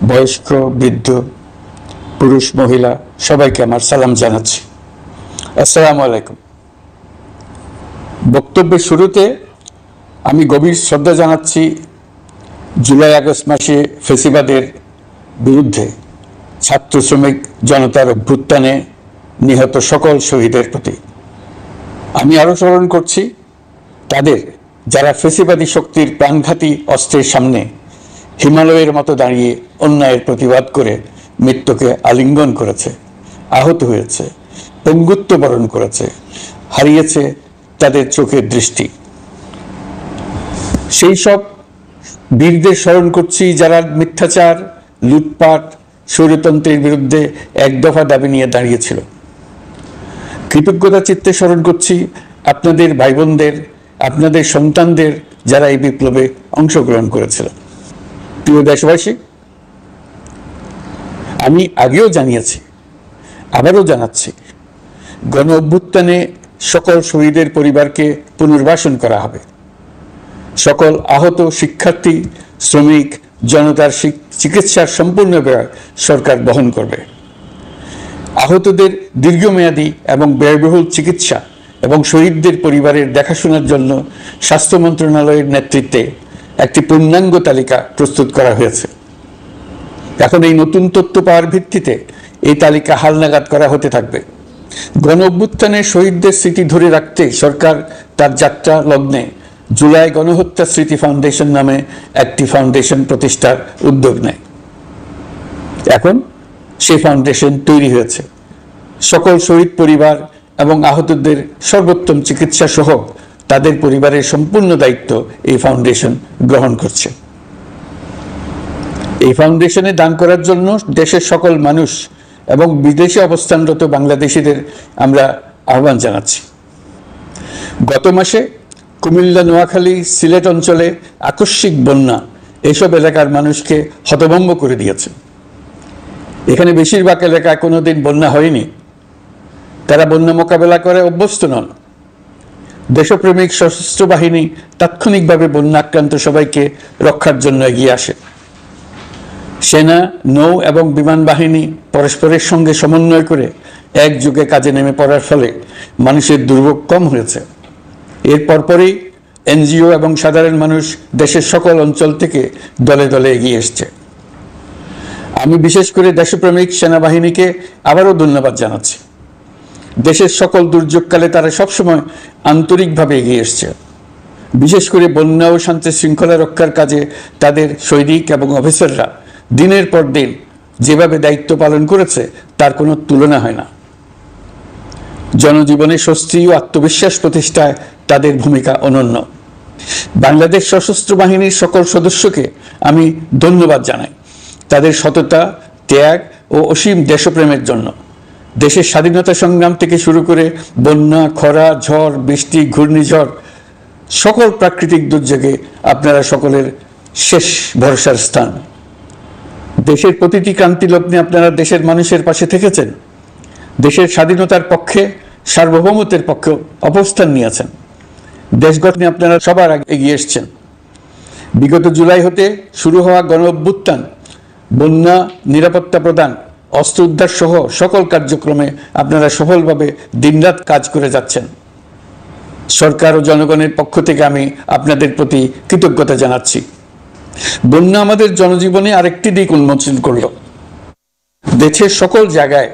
বয়স্ক বৃদ্ধ পুরুষ মহিলা সবাইকে আমার সালাম জানাচ্ছি। আসসালামু আলাইকুম। বক্তব্যের শুরুতে আমি গভীর শ্রদ্ধা জানাচ্ছি জুলাই আগস্ট মাসে ফেসিবাদের বিরুদ্ধে ছাত্র শ্রমিক জনতার অভ্যুত্থানে নিহত সকল শহীদের প্রতি। আমি আরও স্মরণ করছি তাদের যারা ফেসিবাদী শক্তির প্রাণঘাতী অস্ত্রের সামনে হিমালয়ের মতো দাঁড়িয়ে অন্যায়ের প্রতিবাদ করে মৃত্যুকে আলিঙ্গন করেছে, আহত হয়েছে, পঙ্গুত্ব বরণ করেছে, হারিয়েছে তাদের চোখের দৃষ্টি। সেই সব বীরদের স্মরণ করছি যারা মিথ্যাচার, লুটপাট, স্বৈরতন্ত্রের বিরুদ্ধে এক দফা দাবি নিয়ে দাঁড়িয়েছিল। কৃতজ্ঞতা চিত্তে স্মরণ করছি আপনাদের ভাই বোনদের, আপনাদের সন্তানদের যারা এই বিপ্লবে অংশগ্রহণ করেছিল। প্রিয় দেশবাসী, আমি আগেও জানিয়েছি, আবারও জানাচ্ছি, গণ অভ্যুত্থানে সকল শহীদের পরিবারকে পুনর্বাসন করা হবে। সকল আহত শিক্ষার্থী, শ্রমিক জনতার চিকিৎসার সম্পূর্ণ ব্যয় সরকার বহন করবে। আহতদের দীর্ঘমেয়াদী এবং ব্যয়বহুল চিকিৎসা এবং শহীদদের পরিবারের দেখাশোনার জন্য স্বাস্থ্য মন্ত্রণালয়ের নেতৃত্বে একটি পূর্ণাঙ্গ তালিকা প্রস্তুত করা হয়েছে। এখন এই নতুন তথ্য পাওয়ার ভিত্তিতে এই তালিকা হালনাগাদ করা হতে থাকবে। গণ অভ্যুত্থানের শহীদদের স্মৃতি ধরে রাখতে সরকার তার যাত্রা লগ্নে জুলাই গণহত্যা স্মৃতি ফাউন্ডেশন নামে একটি ফাউন্ডেশন প্রতিষ্ঠার উদ্যোগ নেয়। এখন সেই ফাউন্ডেশন তৈরি হয়েছে। সকল শহীদ পরিবার এবং আহতদের সর্বোত্তম চিকিৎসা সহ তাদের পরিবারের সম্পূর্ণ দায়িত্ব এই ফাউন্ডেশন গ্রহণ করছে। এই ফাউন্ডেশনে দান করার জন্য দেশের সকল মানুষ এবং বিদেশে অবস্থানরত বাংলাদেশিদের আমরা আহ্বান জানাচ্ছি। গত মাসে কুমিল্লা, নোয়াখালী, সিলেট অঞ্চলে আকস্মিক বন্যা এসব এলাকার মানুষকে হতভম্ব করে দিয়েছে। এখানে বেশিরভাগ এলাকায় কোনোদিন বন্যা হয়নি। তারা বন্যা মোকাবেলা করে অভ্যস্ত নন। দেশপ্রেমিক সশস্ত্র বাহিনী তাৎক্ষণিকভাবে বন্যা আক্রান্ত সবাইকে রক্ষার জন্য এগিয়ে আসে। সেনা, নৌ এবং বিমান বাহিনী পরস্পরের সঙ্গে সমন্বয় করে একযোগে কাজে নেমে পড়ার ফলে মানুষের দুর্ভোগ কম হয়েছে। এর পরপরই এনজিও এবং সাধারণ মানুষ দেশের সকল অঞ্চল থেকে দলে দলে এগিয়ে এসছে। আমি বিশেষ করে দেশপ্রেমিক সেনাবাহিনীকে আবারও ধন্যবাদ জানাচ্ছি। দেশের সকল দুর্যোগকালে তারা সবসময় আন্তরিকভাবে এগিয়ে এসছে। বিশেষ করে বন্যা ও শান্তি শৃঙ্খলা রক্ষার কাজে তাদের সৈনিক এবং অফিসাররা দিনের পর দিন যেভাবে দায়িত্ব পালন করেছে তার কোনো তুলনা হয় না। জনজীবনে স্বস্তি ও আত্মবিশ্বাস প্রতিষ্ঠায় তাদের ভূমিকা অনন্য। বাংলাদেশ সশস্ত্র বাহিনীর সকল সদস্যকে আমি ধন্যবাদ জানাই তাদের সততা, ত্যাগ ও অসীম দেশপ্রেমের জন্য। দেশের স্বাধীনতা সংগ্রাম থেকে শুরু করে বন্যা, খরা, ঝড়, বৃষ্টি, ঘূর্ণিঝড়, সকল প্রাকৃতিক দুর্যোগে আপনারা সকলের শেষ ভরসার স্থান। দেশের প্রতিটি ক্রান্তি লগ্নে আপনারা দেশের মানুষের পাশে থেকেছেন। দেশের স্বাধীনতার পক্ষে, সার্বভৌমত্বের পক্ষে অবস্থান নিয়েছেন। দেশ গঠনে আপনারা সবার আগে এগিয়ে এসছেন। বিগত জুলাই হতে শুরু হওয়া গণ অভ্যুত্থান, বন্যা নিরাপত্তা প্রদান, অস্ত্র উদ্ধার সহ সকল কার্যক্রমে আপনারা সফলভাবে দিনরাত কাজ করে যাচ্ছেন। সরকার ও জনগণের পক্ষ থেকে আমি আপনাদের প্রতি কৃতজ্ঞতা জানাচ্ছি। বন্যা আমাদের জনজীবনে আরেকটি দিক উন্মোচন করল। দেশের সকল জায়গায়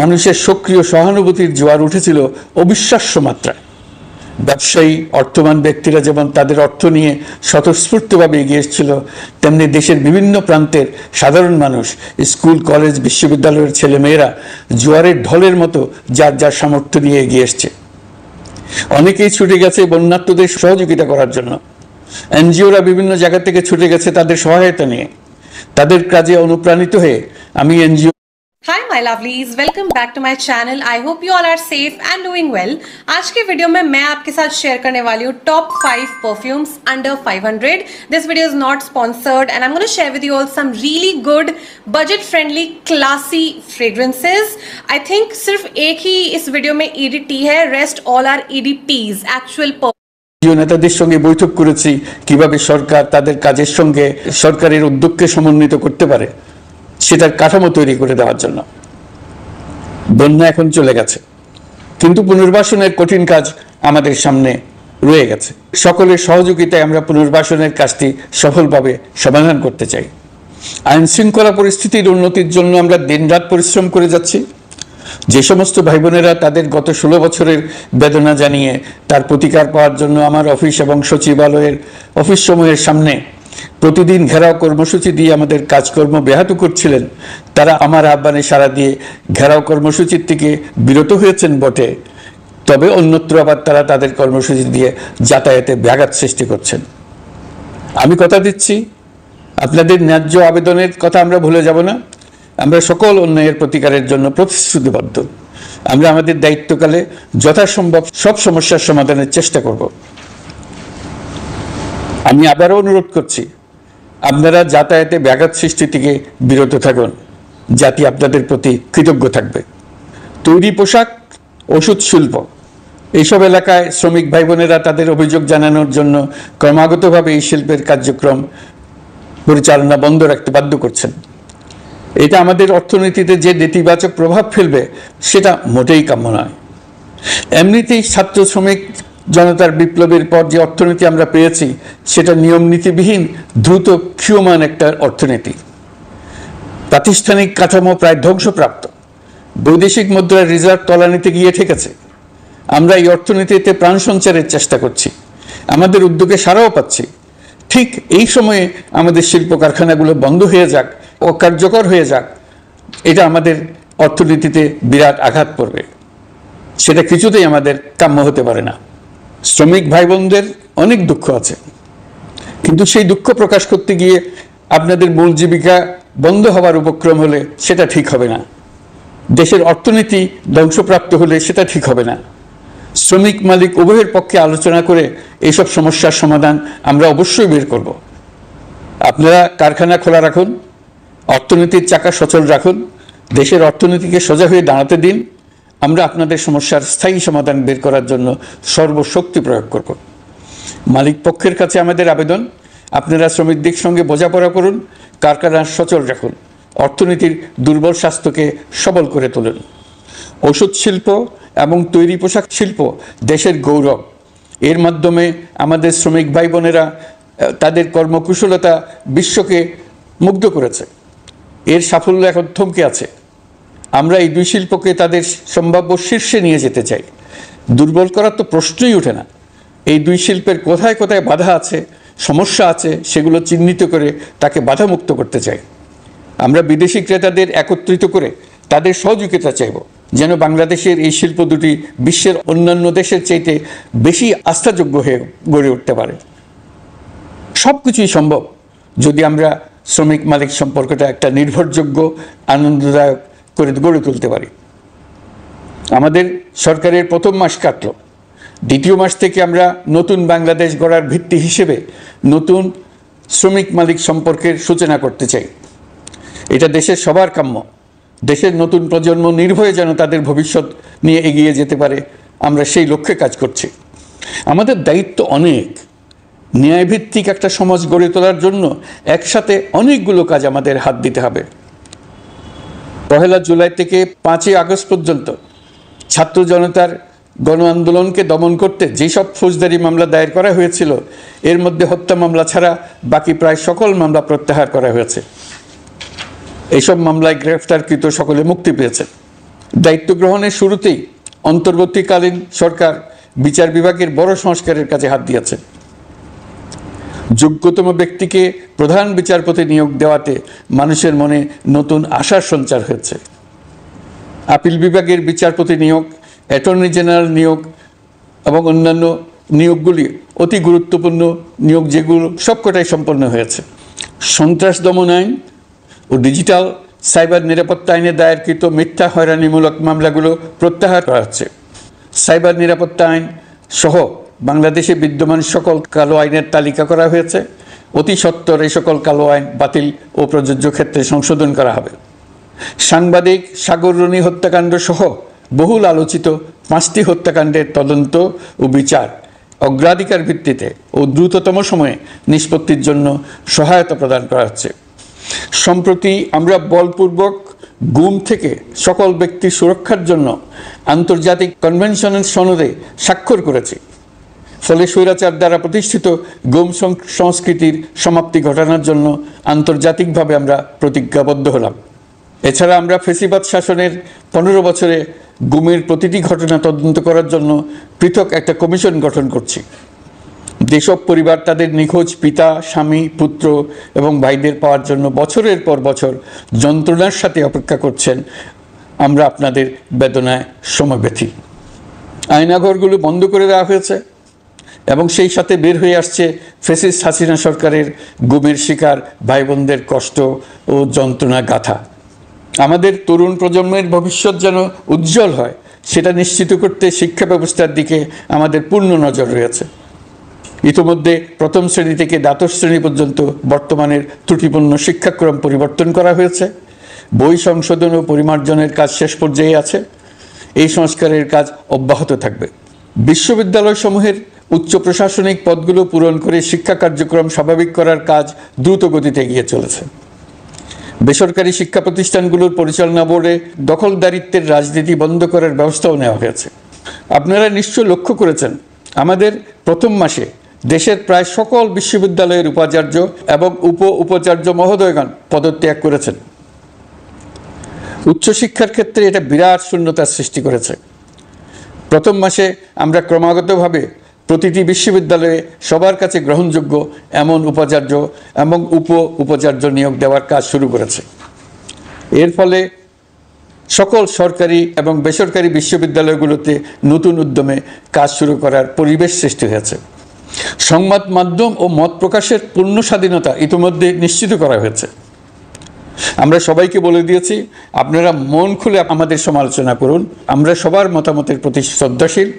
মানুষের সক্রিয় সহানুভূতির জোয়ার উঠেছিল অবিশ্বাস্য মাত্রায়। ব্যবসায়ী, অর্থবান ব্যক্তিরা যেমন তাদের অর্থ নিয়ে স্বতঃস্ফূর্তভাবে এগিয়ে এসেছিল, তেমনি দেশের বিভিন্ন প্রান্তের সাধারণ মানুষ, স্কুল, কলেজ, বিশ্ববিদ্যালয়ের ছেলেমেয়েরা জোয়ারের ঢলের মতো যার যার সামর্থ্য নিয়ে এগিয়ে এসছে। অনেকেই ছুটে গেছে বন্যার্তদের সহযোগিতা করার জন্য। এনজিওরা বিভিন্ন জায়গা থেকে ছুটে গেছে তাদের সহায়তা নিয়ে। তাদের কাজে অনুপ্রাণিত হয়ে আমি NGO Hi my lovelies, welcome back to my channel. I hope you all are safe and doing well. आज के वीडियो में मैं आपके साथ शेयर करने वाली हूँ top 5 perfumes under 500. This video is not sponsored and I'm going to share with you all some really good budget friendly classy fragrances. I think सिर्फ एक ही इस वीडियो में EDT है, rest all are EDPs, actual নেতাদের সঙ্গে বৈঠক করেছি কিভাবে সরকার তাদের কাজের সঙ্গে সরকারের উদ্যোগকে সমন্বিত করতে পারে। সেটার কাঠামো তৈরি করে দেওয়ার জন্য। বন্যা এখন চলে গেছে, কিন্তু পুনর্বাসনের কঠিন কাজ আমাদের সামনে রয়ে গেছে। সকলের সহযোগিতায় আমরা পুনর্বাসনের কাজটি সফলভাবে সমাধান করতে চাই। আইন শৃঙ্খলা পরিস্থিতির উন্নতির জন্য আমরা দিনরাত পরিশ্রম করে যাচ্ছি। যে সমস্ত ভাই বোনেরা তাদের গত 16 বছরের বেদনা জানিয়ে তার প্রতিকার পাওয়ার জন্য আমার অফিস এবং সচিবালয়ের অফিস সমূহের সামনে প্রতিদিন ঘেরাও কর্মসূচি দিয়ে আমাদের কাজকর্ম ব্যাহত করছিলেন, তারা আমার আহ্বানে সাড়া দিয়ে ঘেরাও কর্মসূচির থেকে বিরত হয়েছেন বটে, তবে অন্যত্র আবার তারা তাদের কর্মসূচি দিয়ে যাতায়াতে ব্যাঘাত সৃষ্টি করছেন। আমি কথা দিচ্ছি, আপনাদের ন্যায্য আবেদনের কথা আমরা ভুলে যাব না। আমরা সকল অন্যায়ের প্রতিকারের জন্য প্রতিশ্রুতিবদ্ধ। আমরা আমাদের দায়িত্বকালে যথাসম্ভব সব সমস্যার সমাধানের চেষ্টা করব। আমি আবারও অনুরোধ করছি, আপনারা যাতায়াতে ব্যাঘাত সৃষ্টি থেকে বিরত থাকুন। জাতি আপনাদের প্রতি কৃতজ্ঞ থাকবে। তৈরি পোশাক, ওষুধ শিল্প, এইসব এলাকায় শ্রমিক ভাই বোনেরা তাদের অভিযোগ জানানোর জন্য ক্রমাগতভাবে এই শিল্পের কার্যক্রম পরিচালনা বন্ধ রাখতে বাধ্য করছেন। এটা আমাদের অর্থনীতিতে যে নেতিবাচক প্রভাব ফেলবে সেটা মোটেই কাম্য নয়। এমনিতেই ছাত্র শ্রমিক জনতার বিপ্লবের পর যে অর্থনীতি আমরা পেয়েছি সেটা নিয়ম নীতিবিহীন দ্রুত ক্ষীয়মান একটা অর্থনীতি। প্রাতিষ্ঠানিক কাঠামো প্রায় ধ্বংসপ্রাপ্ত। বৈদেশিক মুদ্রার রিজার্ভ তলানিতে গিয়ে ঠেকেছে। আমরা এই অর্থনীতিতে প্রাণ সঞ্চারের চেষ্টা করছি, আমাদের উদ্যোগে সাড়াও পাচ্ছি। ঠিক এই সময়ে আমাদের শিল্প কারখানাগুলো বন্ধ হয়ে যাক, অকার্যকর হয়ে যাক, এটা আমাদের অর্থনীতিতে বিরাট আঘাত পড়বে। সেটা কিছুতেই আমাদের কাম্য হতে পারে না। শ্রমিক ভাই বোনদের অনেক দুঃখ আছে, কিন্তু সেই দুঃখ প্রকাশ করতে গিয়ে আপনাদের মূল জীবিকা বন্ধ হওয়ার উপক্রম হলে সেটা ঠিক হবে না। দেশের অর্থনীতি ধ্বংসপ্রাপ্ত হলে সেটা ঠিক হবে না। শ্রমিক মালিক উভয়ের পক্ষে আলোচনা করে এইসব সমস্যার সমাধান আমরা অবশ্যই বের করব। আপনারা কারখানা খোলা রাখুন, অর্থনীতির চাকা সচল রাখুন, দেশের অর্থনীতিকে সোজা হয়ে দাঁড়াতে দিন। আমরা আপনাদের সমস্যার স্থায়ী সমাধান বের করার জন্য সর্বশক্তি প্রয়োগ করব। মালিক পক্ষের কাছে আমাদের আবেদন, আপনারা শ্রমিকদের সঙ্গে বোঝাপড়া করুন, কারখানা সচল রাখুন, অর্থনীতির দুর্বল স্বাস্থ্যকে সবল করে তুলুন। ওষুধ শিল্প এবং তৈরি পোশাক শিল্প দেশের গৌরব। এর মাধ্যমে আমাদের শ্রমিক ভাই বোনেরা তাদের কর্মকুশলতা বিশ্বকে মুগ্ধ করেছে। এর সাফল্য এখন থমকে আছে। আমরা এই দুই শিল্পকে তাদের সম্ভাব্য শীর্ষে নিয়ে যেতে চাই। দুর্বল করার তো প্রশ্নই ওঠে না। এই দুই শিল্পের কোথায় কোথায় বাধা আছে, সমস্যা আছে, সেগুলো চিহ্নিত করে তাকে বাধামুক্ত করতে চাই। আমরা বিদেশি ক্রেতাদের একত্রিত করে তাদের সহযোগিতা চাইব, যেন বাংলাদেশের এই শিল্প দুটি বিশ্বের অন্যান্য দেশের চাইতে বেশি আস্থাযোগ্য হয়ে গড়ে উঠতে পারে। সব কিছুই সম্ভব যদি আমরা শ্রমিক মালিক সম্পর্কটা একটা নির্ভরযোগ্য, আনন্দদায়ক করে গড়ে তুলতে পারি। আমাদের সরকারের প্রথম মাস কাটল, দ্বিতীয় মাস থেকে আমরা নতুন বাংলাদেশ গড়ার ভিত্তি হিসেবে নতুন শ্রমিক মালিক সম্পর্কের সূচনা করতে চাই। এটা দেশের সবার কাম্য। দেশের নতুন প্রজন্ম নির্ভয়ে যেন তাদের ভবিষ্যৎ নিয়ে এগিয়ে যেতে পারে, আমরা সেই লক্ষ্যে কাজ করছি। আমাদের দায়িত্ব অনেক। ন্যায়ভিত্তিক একটা সমাজ গড়ে তোলার জন্য একসাথে অনেকগুলো কাজ আমাদের হাত দিতে হবে। 1 জুলাই থেকে 5 আগস্ট পর্যন্ত ছাত্র জনতার গণ আন্দোলনকে দমন করতে যেসব ফৌজদারি মামলা দায়ের করা হয়েছিল, এর মধ্যে হত্যা মামলা ছাড়া বাকি প্রায় সকল মামলা প্রত্যাহার করা হয়েছে। এইসব মামলায় গ্রেফতারকৃত সকলে মুক্তি পেয়েছে। দায়িত্ব গ্রহণের শুরুতেই অন্তর্বর্তীকালীন সরকার বিচার বিভাগের বড় সংস্কারের কাজে হাত দিয়েছে। যোগ্যতম ব্যক্তিকে প্রধান বিচারপতি নিয়োগ দেওয়াতে মানুষের মনে নতুন আশার সঞ্চার হয়েছে। আপিল বিভাগের বিচারপতি নিয়োগ, অ্যাটর্নি জেনারেল নিয়োগ এবং অন্যান্য নিয়োগগুলি অতি গুরুত্বপূর্ণ নিয়োগ, যেগুলো সবকটাই সম্পন্ন হয়েছে। সন্ত্রাস দমন আইন ও ডিজিটাল সাইবার নিরাপত্তা আইনে দায়েরকৃত মিথ্যা হয়রানিমূলক মামলাগুলো প্রত্যাহার করা হচ্ছে। সাইবার নিরাপত্তা আইন সহ বাংলাদেশে বিদ্যমান সকল কালো আইনের তালিকা করা হয়েছে। অতি সত্বর এই সকল কালো আইন বাতিল ও প্রযোজ্য ক্ষেত্রে সংশোধন করা হবে। সাংবাদিক সাগর রনি হত্যাকাণ্ড সহ বহুল আলোচিত 5টি হত্যাকাণ্ডের তদন্ত ও বিচার অগ্রাধিকার ভিত্তিতে ও দ্রুততম সময়ে নিষ্পত্তির জন্য সহায়তা প্রদান করা হচ্ছে। সম্প্রতি আমরা বলপূর্বক গুম থেকে সকল ব্যক্তির সুরক্ষার জন্য আন্তর্জাতিক কনভেনশনের সনদে স্বাক্ষর করেছি। ফলে স্বৈরাচার দ্বারা প্রতিষ্ঠিত গুম সংস্কৃতির সমাপ্তি ঘটানোর জন্য আন্তর্জাতিকভাবে আমরা প্রতিজ্ঞাবদ্ধ হলাম। এছাড়া আমরা ফেসিবাদ শাসনের 15 বছরে গুমের প্রতিটি ঘটনা তদন্ত করার জন্য পৃথক একটা কমিশন গঠন করছি। যেসব পরিবার তাদের নিখোঁজ পিতা, স্বামী, পুত্র এবং ভাইদের পাওয়ার জন্য বছরের পর বছর যন্ত্রণার সাথে অপেক্ষা করছেন, আমরা আপনাদের বেদনায় সমবেথী। আয়নাঘরগুলো বন্ধ করে দেওয়া হয়েছে এবং সেই সাথে বের হয়ে আসছে ফ্যাসিস্ট হাসিনা সরকারের গুমের শিকার ভাই বোনদের কষ্ট ও যন্ত্রণা গাথা। আমাদের তরুণ প্রজন্মের ভবিষ্যৎ যেন উজ্জ্বল হয়, সেটা নিশ্চিত করতে শিক্ষা ব্যবস্থার দিকে আমাদের পূর্ণ নজর রয়েছে। ইতিমধ্যে প্রথম শ্রেণী থেকে দ্বাদশ শ্রেণী পর্যন্ত বর্তমানের ত্রুটিপূর্ণ শিক্ষাক্রম পরিবর্তন করা হয়েছে। বই সংশোধন ও পরিমার্জনের কাজ শেষ পর্যায়ে আছে। এই সংস্কারের কাজ অব্যাহত থাকবে। বিশ্ববিদ্যালয়সমূহের উচ্চ প্রশাসনিক পদগুলো পূরণ করে শিক্ষা কার্যক্রম স্বাভাবিক করার কাজ দ্রুত গতিতে এগিয়ে চলেছে। বেসরকারি শিক্ষা প্রতিষ্ঠানগুলোর পরিচালনা বোর্ডে দখলদারিত্বের রাজনীতি বন্ধ করার ব্যবস্থাও নেওয়া হয়েছে। আপনারা নিশ্চয় লক্ষ্য করেছেন, আমাদের প্রথম মাসে দেশের প্রায় সকল বিশ্ববিদ্যালয়ের উপাচার্য এবং উপাচার্য মহোদয়গণ পদত্যাগ করেছেন। উচ্চশিক্ষার ক্ষেত্রে এটা বিরাট শূন্যতার সৃষ্টি করেছে। প্রথম মাসে আমরা ক্রমাগতভাবে প্রতিটি বিশ্ববিদ্যালয়ে সবার কাছে গ্রহণযোগ্য এমন উপাচার্য এবং উপাচার্য নিয়োগ দেওয়ার কাজ শুরু করেছে। এর ফলে সকল সরকারি এবং বেসরকারি বিশ্ববিদ্যালয়গুলোতে নতুন উদ্যমে কাজ শুরু করার পরিবেশ সৃষ্টি হয়েছে। সংবাদ মাধ্যম ও মত প্রকাশের পূর্ণ স্বাধীনতা ইতিমধ্যে নিশ্চিত করা হয়েছে। আমরা সবাইকে বলে দিয়েছি, আপনারা মন খুলে আমাদের সমালোচনা করুন, আমরা সবার মতামতের প্রতি শ্রদ্ধাশীল।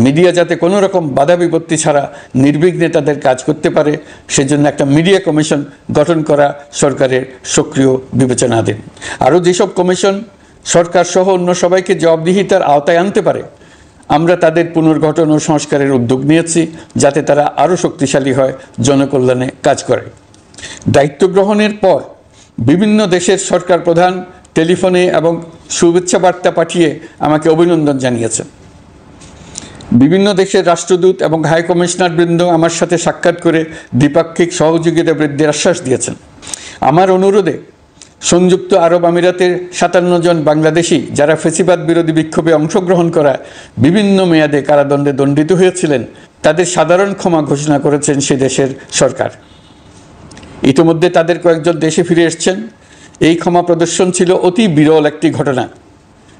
মিডিয়া যাতে কোনো রকম বাধা বিপত্তি ছাড়া নির্বিঘ্নে তাদের কাজ করতে পারে, সেজন্য একটা মিডিয়া কমিশন গঠন করা সরকারের সক্রিয় বিবেচনাধীন। আরও যেসব কমিশন সরকার সহ অন্য সবাইকে জবাবদিহিতার আওতায় আনতে পারে, আমরা তাদের পুনর্গঠন ও সংস্কারের উদ্যোগ নিয়েছি, যাতে তারা আরও শক্তিশালী হয়, জনকল্যাণে কাজ করে। দায়িত্ব গ্রহণের পর বিভিন্ন দেশের সরকার প্রধান টেলিফোনে এবং শুভেচ্ছা বার্তা পাঠিয়ে আমাকে অভিনন্দন জানিয়েছেন। বিভিন্ন দেশের রাষ্ট্রদূত এবং হাই কমিশনার বৃন্দ আমার সাথে সাক্ষাৎ করে দ্বিপাক্ষিক সহযোগিতা বৃদ্ধির আশ্বাস দিয়েছেন। আমার অনুরোধে সংযুক্ত আরব আমিরাতের 57 জন বাংলাদেশি যারা ফেসিবাদ বিরোধী বিক্ষোভে অংশগ্রহণ করা বিভিন্ন মেয়াদে কারাদণ্ডে দণ্ডিত হয়েছিলেন, তাদের সাধারণ ক্ষমা ঘোষণা করেছেন সে দেশের সরকার। ইতিমধ্যে তাদের কয়েকজন দেশে ফিরে এসেছেন। এই ক্ষমা প্রদর্শন ছিল অতি বিরল একটি ঘটনা।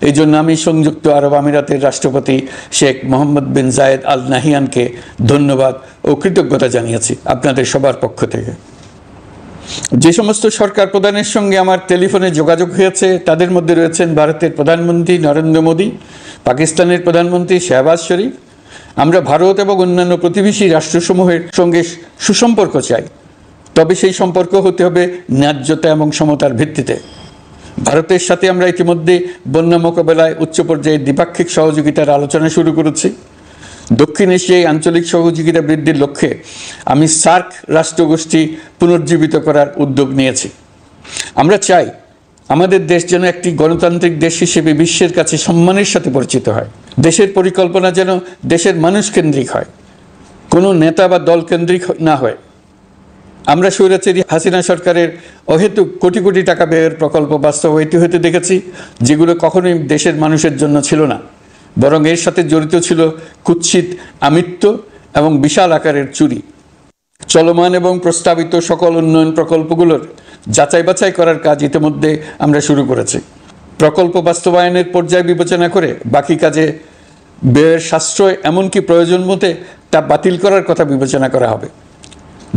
এই জন্য আমি সংযুক্ত আরব আমিরাতের রাষ্ট্রপতি শেখ মোহাম্মদ বিন জায়েদ আল নাহিয়ানকে ধন্যবাদ ও কৃতজ্ঞতা জানিয়েছি আপনাদের সবার পক্ষ থেকে। যে সমস্ত সরকার প্রধানের সঙ্গে আমার টেলিফোনে যোগাযোগ হয়েছে, তাদের মধ্যে রয়েছেন ভারতের প্রধানমন্ত্রী নরেন্দ্র মোদী, পাকিস্তানের প্রধানমন্ত্রী শাহবাজ শরীফ। আমরা ভারত এবং অন্যান্য প্রতিবেশী রাষ্ট্রসমূহের সঙ্গে সুসম্পর্ক চাই, তবে সেই সম্পর্ক হতে হবে ন্যায্যতা এবং সমতার ভিত্তিতে। ভারতের সাথে আমরা ইতিমধ্যে বন্যা মোকাবেলায় উচ্চ পর্যায়ে দ্বিপাক্ষিক সহযোগিতার আলোচনা শুরু করেছি। দক্ষিণ এশিয়ায় আঞ্চলিক সহযোগিতা বৃদ্ধির লক্ষ্যে আমি সার্ক রাষ্ট্রগোষ্ঠী পুনর্জীবিত করার উদ্যোগ নিয়েছি। আমরা চাই আমাদের দেশ যেন একটি গণতান্ত্রিক দেশ হিসেবে বিশ্বের কাছে সম্মানের সাথে পরিচিত হয়। দেশের পরিকল্পনা যেন দেশের মানুষ কেন্দ্রিক হয়, কোনো নেতা বা দল কেন্দ্রিক না হয়। আমরা স্বৈরাচারী হাসিনা সরকারের অহেতুক কোটি কোটি টাকা ব্যয়ের প্রকল্প বাস্তবায়িত হতে দেখেছি, যেগুলো কখনোই দেশের মানুষের জন্য ছিল না, বরং এর সাথে জড়িত ছিল কুৎসিত আমিত্ব এবং বিশাল আকারের চুরি। চলমান এবং প্রস্তাবিত সকল উন্নয়ন প্রকল্পগুলোর যাচাই বাছাই করার কাজ ইতিমধ্যে আমরা শুরু করেছি। প্রকল্প বাস্তবায়নের পর্যায় বিবেচনা করে বাকি কাজে ব্যয়ের সাশ্রয় এমনকি প্রয়োজন মতে তা বাতিল করার কথা বিবেচনা করা হবে।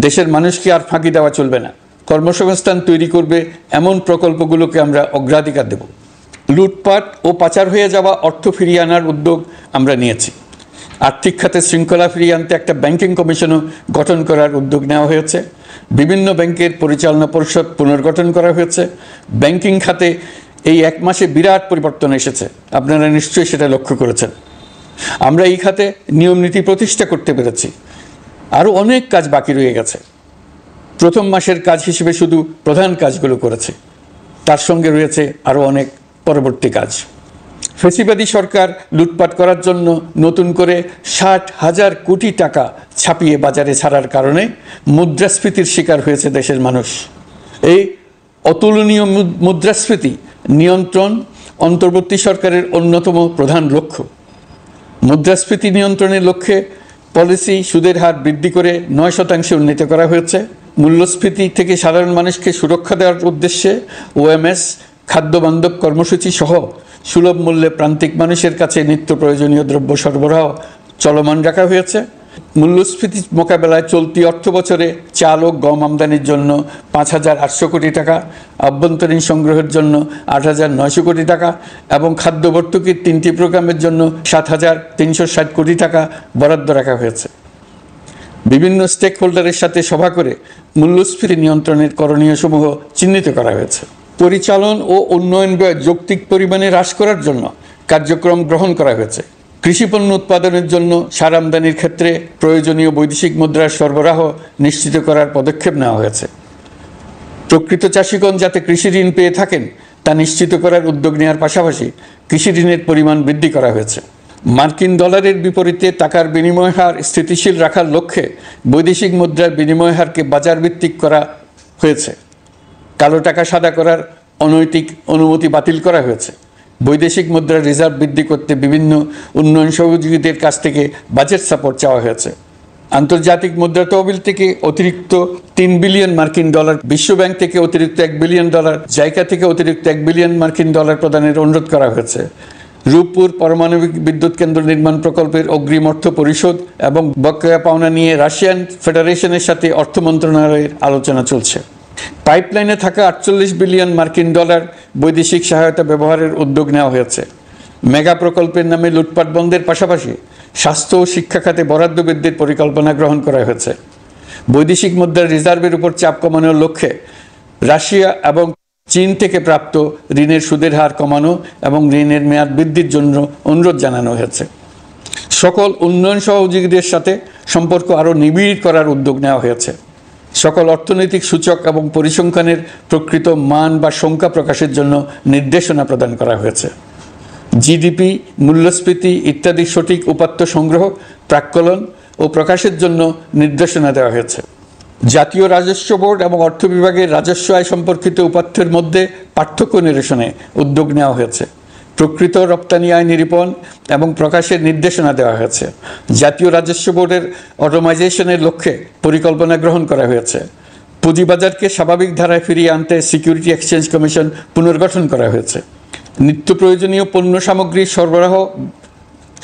দেশের মানুষকে আর ফাঁকি দেওয়া চলবে না। কর্মসংস্থান তৈরি করবে এমন প্রকল্পগুলোকে আমরা অগ্রাধিকার দেব। লুটপাট ও পাচার হয়ে যাওয়া অর্থ ফিরিয়ে আনার উদ্যোগ আমরা নিয়েছি। আর্থিক খাতে শৃঙ্খলা ফিরিয়ে আনতে একটা ব্যাংকিং কমিশনও গঠন করার উদ্যোগ নেওয়া হয়েছে। বিভিন্ন ব্যাংকের পরিচালনা পরিষদ পুনর্গঠন করা হয়েছে। ব্যাংকিং খাতে এই 1 মাসে বিরাট পরিবর্তন এসেছে, আপনারা নিশ্চয়ই সেটা লক্ষ্য করেছেন। আমরা এই খাতে নিয়ম নীতি প্রতিষ্ঠা করতে পেরেছি। আরও অনেক কাজ বাকি রয়ে গেছে। প্রথম মাসের কাজ হিসেবে শুধু প্রধান কাজগুলো করেছে, তার সঙ্গে রয়েছে আরও অনেক পরবর্তী কাজ। ফেসিবাদী সরকার লুটপাট করার জন্য নতুন করে 60,000 কোটি টাকা ছাপিয়ে বাজারে ছাড়ার কারণে মুদ্রাস্ফীতির শিকার হয়েছে দেশের মানুষ। এই অতুলনীয় মুদ্রাস্ফীতি নিয়ন্ত্রণ অন্তর্বর্তী সরকারের অন্যতম প্রধান লক্ষ্য। মুদ্রাস্ফীতি নিয়ন্ত্রণের লক্ষ্যে পলিসি সুদের হার বৃদ্ধি করে 9% উন্নীত করা হয়েছে। মূল্যস্ফীতি থেকে সাধারণ মানুষকে সুরক্ষা দেওয়ার উদ্দেশ্যে ওএমএস, খাদ্যবান্ধব কর্মসূচি সহ সুলভ মূল্যে প্রান্তিক মানুষের কাছে নিত্য প্রয়োজনীয় দ্রব্য সরবরাহ চলমান রাখা হয়েছে। মূল্যস্ফীতি মোকাবেলায় চলতি অর্থ বছরে চাল ও গম আমদানির জন্য 5,800 কোটি টাকা, আভ্যন্তরীণ সংগ্রহের জন্য 8,900 কোটি টাকা এবং খাদ্য ভর্তুকির 3টি প্রোগ্রামের জন্য 7,360 কোটি টাকা বরাদ্দ রাখা হয়েছে। বিভিন্ন স্টেক হোল্ডারের সাথে সভা করে মূল্যস্ফীতি নিয়ন্ত্রণের করণীয়সমূহ চিহ্নিত করা হয়েছে। পরিচালন ও উন্নয়ন ব্যয় যৌক্তিক পরিমাণে হ্রাস করার জন্য কার্যক্রম গ্রহণ করা হয়েছে। কৃষিপণ্য উৎপাদনের জন্য সার আমদানির ক্ষেত্রে প্রয়োজনীয় বৈদেশিক মুদ্রার সরবরাহ নিশ্চিত করার পদক্ষেপ নেওয়া হয়েছে। প্রকৃত চাষিগণ যাতে কৃষি ঋণ পেয়ে থাকেন তা নিশ্চিত করার উদ্যোগ নেওয়ার পাশাপাশি কৃষি ঋণের পরিমাণ বৃদ্ধি করা হয়েছে। মার্কিন ডলারের বিপরীতে টাকার বিনিময় হার স্থিতিশীল রাখার লক্ষ্যে বৈদেশিক মুদ্রার বিনিময় হারকে বাজার ভিত্তিক করা হয়েছে। কালো টাকা সাদা করার অনৈতিক অনুমতি বাতিল করা হয়েছে। বৈদেশিক মুদ্রার রিজার্ভ বৃদ্ধি করতে বিভিন্ন উন্নয়ন সহযোগীদের কাছ থেকে বাজেট সাপোর্ট চাওয়া হয়েছে। আন্তর্জাতিক মুদ্রা তহবিল থেকে অতিরিক্ত 3 বিলিয়ন মার্কিন ডলার, বিশ্বব্যাংক থেকে অতিরিক্ত 1 বিলিয়ন ডলার, জাইকা থেকে অতিরিক্ত 1 বিলিয়ন মার্কিন ডলার প্রদানের অনুরোধ করা হয়েছে। রূপপুর পারমাণবিক বিদ্যুৎ কেন্দ্র নির্মাণ প্রকল্পের অগ্রিম অর্থ পরিশোধ এবং বকেয়া পাওনা নিয়ে রাশিয়ান ফেডারেশনের সাথে অর্থ মন্ত্রণালয়ের আলোচনা চলছে। পাইপলাইনে থাকা 48 বিলিয়ন মার্কিন ডলার বৈদেশিক সহায়তা ব্যবহারের উদ্যোগ নেওয়া হয়েছে। মেগা প্রকল্পের নামে লুটপাট বন্ধের পাশাপাশি স্বাস্থ্য ও শিক্ষা খাতে বরাদ্দ বৃদ্ধির পরিকল্পনা গ্রহণ করা হয়েছে। বৈদেশিক মুদ্রার রিজার্ভের উপর চাপ কমানোর লক্ষ্যে রাশিয়া এবং চীন থেকে প্রাপ্ত ঋণের সুদের হার কমানো এবং ঋণের মেয়াদ বৃদ্ধির জন্য অনুরোধ জানানো হয়েছে। সকল উন্নয়ন সহযোগীদের সাথে সম্পর্ক আরও নিবিড় করার উদ্যোগ নেওয়া হয়েছে। সকল অর্থনৈতিক সূচক এবং পরিসংখ্যানের প্রকৃত মান বা সংখ্যা প্রকাশের জন্য নির্দেশনা প্রদান করা হয়েছে। জিডিপি, মূল্যস্ফীতি ইত্যাদি সঠিক উপাত্ত সংগ্রহ, প্রাক্কলন ও প্রকাশের জন্য নির্দেশনা দেওয়া হয়েছে। জাতীয় রাজস্ব বোর্ড এবং অর্থ বিভাগের রাজস্ব আয় সম্পর্কিত উপাত্তের মধ্যে পার্থক্য নিরসনে উদ্যোগ নেওয়া হয়েছে। প্রকৃত রপ্তানি আয় নিরূপণ এবং প্রকাশের নির্দেশনা দেওয়া হয়েছে। জাতীয় রাজস্ব বোর্ডের অটোমাইজেশনের লক্ষ্যে পরিকল্পনা গ্রহণ করা হয়েছে। পুঁজিবাজারকে স্বাভাবিক ধারায় ফিরিয়ে আনতে সিকিউরিটি এক্সচেঞ্জ কমিশন পুনর্গঠন করা হয়েছে। নিত্য প্রয়োজনীয় পণ্য সামগ্রীর সরবরাহ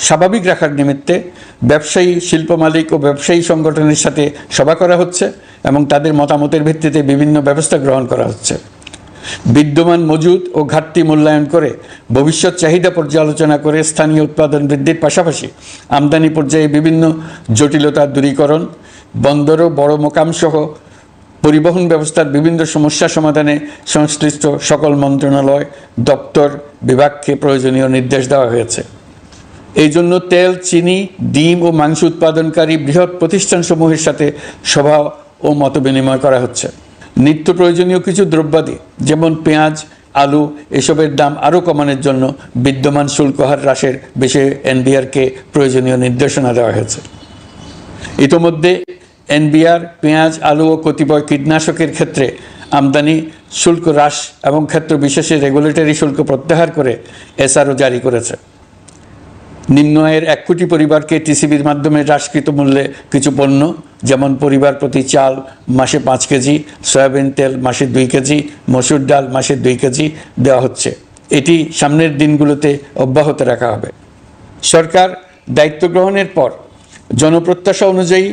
স্বাভাবিক রাখার নিমিত্তে ব্যবসায়ী, শিল্প মালিক ও ব্যবসায়ী সংগঠনের সাথে সভা করা হচ্ছে এবং তাদের মতামতের ভিত্তিতে বিভিন্ন ব্যবস্থা গ্রহণ করা হচ্ছে। বিদ্যমান মজুদ ও ঘাটতি মূল্যায়ন করে ভবিষ্যৎ চাহিদা পর্যালোচনা করে স্থানীয় উৎপাদন বৃদ্ধির পাশাপাশি আমদানি পর্যায়ে বিভিন্ন জটিলতা দূরীকরণ, বন্দর ও বড় মোকাম সহ পরিবহন ব্যবস্থার বিভিন্ন সমস্যা সমাধানে সংশ্লিষ্ট সকল মন্ত্রণালয়, দপ্তর, বিভাগকে প্রয়োজনীয় নির্দেশ দেওয়া হয়েছে। এই জন্য তেল, চিনি, ডিম ও মাংস উৎপাদনকারী বৃহৎ প্রতিষ্ঠানসমূহের সাথে সভা ও মত বিনিময় করা হচ্ছে। নিত্য প্রয়োজনীয় কিছু দ্রব্যাদি যেমন পেঁয়াজ, আলু এসবের দাম আরও কমানোর জন্য বিদ্যমান শুল্ক হার হ্রাসের বিষয়ে এনবিআরকে প্রয়োজনীয় নির্দেশনা দেওয়া হয়েছে। ইতোমধ্যে এনবিআর পেঁয়াজ, আলু ও কতিপয় কীটনাশকের ক্ষেত্রে আমদানি শুল্ক হ্রাস এবং ক্ষেত্র বিশেষে রেগুলেটরি শুল্ক প্রত্যাহার করে এসআরও জারি করেছে। নিম্ন আয়ের 1 কোটি পরিবারকে টিসিবির মাধ্যমে হ্রাসকৃত মূল্যে কিছু পণ্য যেমন পরিবার প্রতি চাল মাসে 5 কেজি, সয়াবিন তেল মাসে 2 কেজি, মসুর ডাল মাসে 2 কেজি দেওয়া হচ্ছে। এটি সামনের দিনগুলোতে অব্যাহত রাখা হবে। সরকার দায়িত্ব গ্রহণের পর জনপ্রত্যাশা অনুযায়ী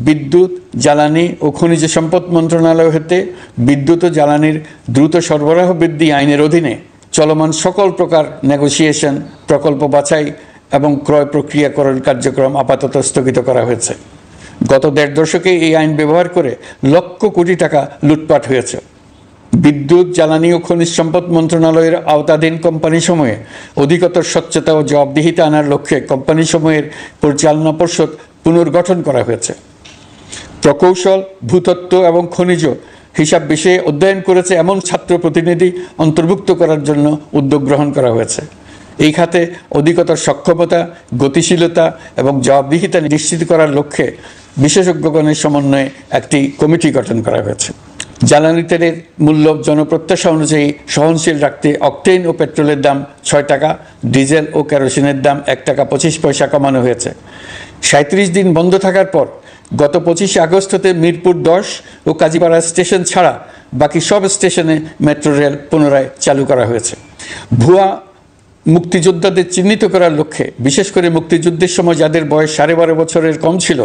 বিদ্যুৎ, জ্বালানি ও খনিজ সম্পদ মন্ত্রণালয় হতে বিদ্যুৎ ও জ্বালানির দ্রুত সরবরাহ বৃদ্ধি আইনের অধীনে চলমান সকল প্রকার নেগোসিয়েশন, প্রকল্প বাছাই এবং ক্রয় প্রক্রিয়াকরণ কার্যক্রম আপাতত স্থগিত করা হয়েছে। গত 1.5 দশকে এই আইন ব্যবহার করে লক্ষ কোটি টাকা লুটপাট হয়েছে। বিদ্যুৎ, জ্বালানি ও খনিজ সম্পদ মন্ত্রণালয়ের আওতাধীন কোম্পানিসমূহে অধিকতর স্বচ্ছতা ও জবাবদিহিতা আনার লক্ষ্যে কোম্পানিসমূহের পরিচালনা পর্ষদ পুনর্গঠন করা হয়েছে। প্রকৌশল, ভূতত্ত্ব এবং খনিজ হিসাব বিষয়ে অধ্যয়ন করেছে এমন ছাত্র প্রতিনিধি অন্তর্ভুক্ত করার জন্য উদ্যোগ গ্রহণ করা হয়েছে। এই খাতে অধিকতর সক্ষমতা, গতিশীলতা এবং জবাবদিহিতা নিশ্চিত করার লক্ষ্যে বিশেষজ্ঞগণের সমন্বয়ে একটি কমিটি গঠন করা হয়েছে। জ্বালানি তেলের মূল্য জনপ্রত্যাশা অনুযায়ী সহনশীল রাখতে অকটেন ও পেট্রোলের দাম 6 টাকা, ডিজেল ও কেরোসিনের দাম 1 টাকা 25 পয়সা কমানো হয়েছে। 37 দিন বন্ধ থাকার পর গত 25 আগস্ট হতে মিরপুর 10 ও কাজীপাড়া স্টেশন ছাড়া বাকি সব স্টেশনে মেট্রো রেল পুনরায় চালু করা হয়েছে। ভুয়া মুক্তিযোদ্ধাদের চিহ্নিত করার লক্ষ্যে বিশেষ করে মুক্তিযুদ্ধের সময় যাদের বয়স 12.5 বছরের কম ছিল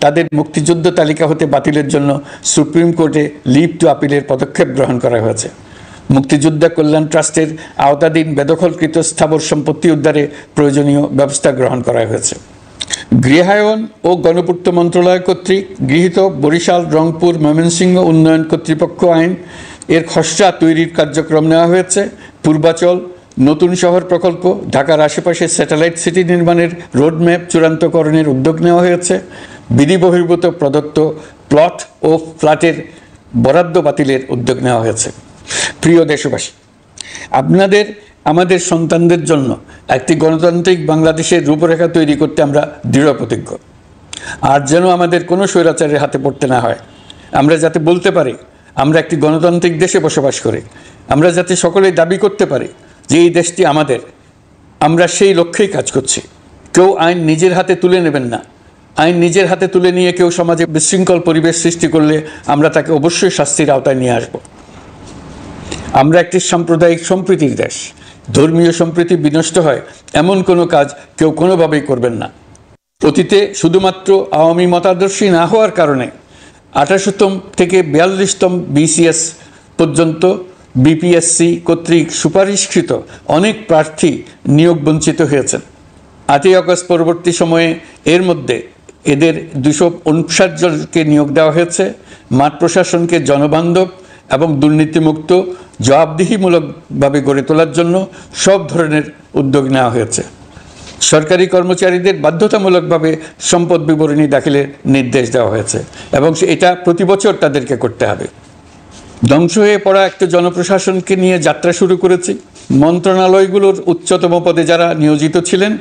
তাদের মুক্তিযুদ্ধ তালিকা হতে বাতিলের জন্য সুপ্রিম কোর্টে লিভ টু আপিলের পদক্ষেপ গ্রহণ করা হয়েছে। মুক্তিযোদ্ধা কল্যাণ ট্রাস্টের আওতাধীন বেদখলকৃত স্থাবর সম্পত্তি উদ্ধারে প্রয়োজনীয় ব্যবস্থা গ্রহণ করা হয়েছে। গৃহায়ন ও গণপূর্ত মন্ত্রণালয় কর্তৃক গৃহীত বরিশাল, রংপুর, ময়মনসিংহ উন্নয়ন কর্তৃপক্ষ আইন এর খসড়া তৈরির কার্যক্রম নেওয়া হয়েছে। পূর্বাচল নতুন শহর প্রকল্প, ঢাকার আশেপাশে স্যাটেলাইট সিটি নির্মাণের রোডম্যাপ চূড়ান্তকরণের উদ্যোগ নেওয়া হয়েছে। বিধি বহির্ভূত প্রদত্ত প্লট ও ফ্ল্যাটের বরাদ্দ বাতিলের উদ্যোগ নেওয়া হয়েছে। প্রিয় দেশবাসী, আপনাদের আমাদের সন্তানদের জন্য একটি গণতান্ত্রিক বাংলাদেশের রূপরেখা তৈরি করতে আমরা দৃঢ় প্রতিজ্ঞ। আর যেন আমাদের কোনো স্বৈরাচারের হাতে পড়তে না হয়। আমরা যাতে বলতে পারি আমরা একটি গণতান্ত্রিক দেশে বসবাস করি, আমরা যাতে সকলেই দাবি করতে পারি যে এই দেশটি আমাদের, আমরা সেই লক্ষ্যেই কাজ করছি। কেউ আইন নিজের হাতে তুলে নেবেন না। আইন নিজের হাতে তুলে নিয়ে কেউ সমাজে বিশৃঙ্খল পরিবেশ সৃষ্টি করলে আমরা তাকে অবশ্যই শাস্তির আওতায় নিয়ে আসব। আমরা একটি সাম্প্রদায়িক সম্প্রীতির দেশ। ধর্মীয় সম্প্রীতি বিনষ্ট হয় এমন কোনো কাজ কেউ কোনোভাবেই করবেন না। অতীতে শুধুমাত্র আওয়ামী মতাদর্শী না হওয়ার কারণে 28তম থেকে 42তম BCS পর্যন্ত BPSC কর্তৃক সুপারিশকৃত অনেক প্রার্থী নিয়োগ বঞ্চিত হয়েছেন। 8ই আগস্ট পরবর্তী সময়ে এর মধ্যে এদের 259 জনকে নিয়োগ দেওয়া হয়েছে। মাঠ প্রশাসনকে জনবান্ধব এবং দুর্নীতিমুক্ত জবাবদিহিমূলকভাবে গড়ে তোলার জন্য সব ধরনের উদ্যোগ নেওয়া হয়েছে। সরকারি কর্মচারীদের বাধ্যতামূলকভাবে সম্পদ বিবরণী দাখিলের নির্দেশ দেওয়া হয়েছে এবং এটা প্রতি বছর তাদেরকে করতে হবে। ধ্বংস হয়ে পড়া একটা জনপ্রশাসনকে নিয়ে যাত্রা শুরু করেছি। মন্ত্রণালয়গুলোর উচ্চতম পদে যারা নিয়োজিত ছিলেন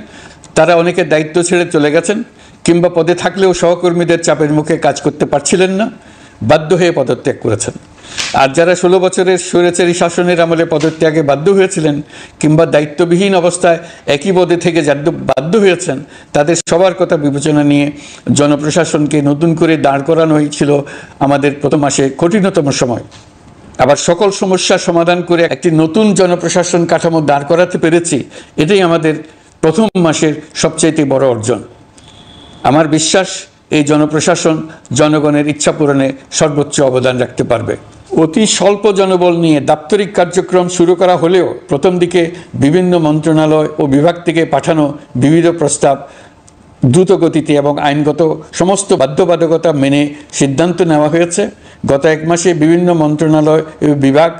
তারা অনেকে দায়িত্ব ছেড়ে চলে গেছেন, কিংবা পদে থাকলেও সহকর্মীদের চাপের মুখে কাজ করতে পারছিলেন না, বাধ্য হয়ে পদত্যাগ করেছেন। আর যারা 16 বছরের স্বৈরাচারী শাসনের আমলে পদত্যাগে বাধ্য হয়েছিলেন কিংবা দায়িত্ববিহীন অবস্থায় একই পদে থেকে বাধ্য হয়েছেন, তাদের সবার কথা বিবেচনা নিয়ে জনপ্রশাসনকে নতুন করে দাঁড় করানোই ছিল আমাদের প্রথম মাসে কঠিনতম সময়। আবার সকল সমস্যার সমাধান করে একটি নতুন জনপ্রশাসন কাঠামো দাঁড় করাতে পেরেছি, এটাই আমাদের প্রথম মাসের সবচাইতে বড় অর্জন। আমার বিশ্বাস এই জনপ্রশাসন জনগণের ইচ্ছা পূরণে সর্বোচ্চ অবদান রাখতে পারবে। অতি স্বল্প জনবল নিয়ে দাপ্তরিক কার্যক্রম শুরু করা হলেও প্রথম দিকে বিভিন্ন মন্ত্রণালয় ও বিভাগ থেকে পাঠানো বিবিধ প্রস্তাব দ্রুত গতিতে এবং আইনগত সমস্ত বাধ্যবাধকতা মেনে সিদ্ধান্ত নেওয়া হয়েছে। গত 1 মাসে বিভিন্ন মন্ত্রণালয় ও বিভাগ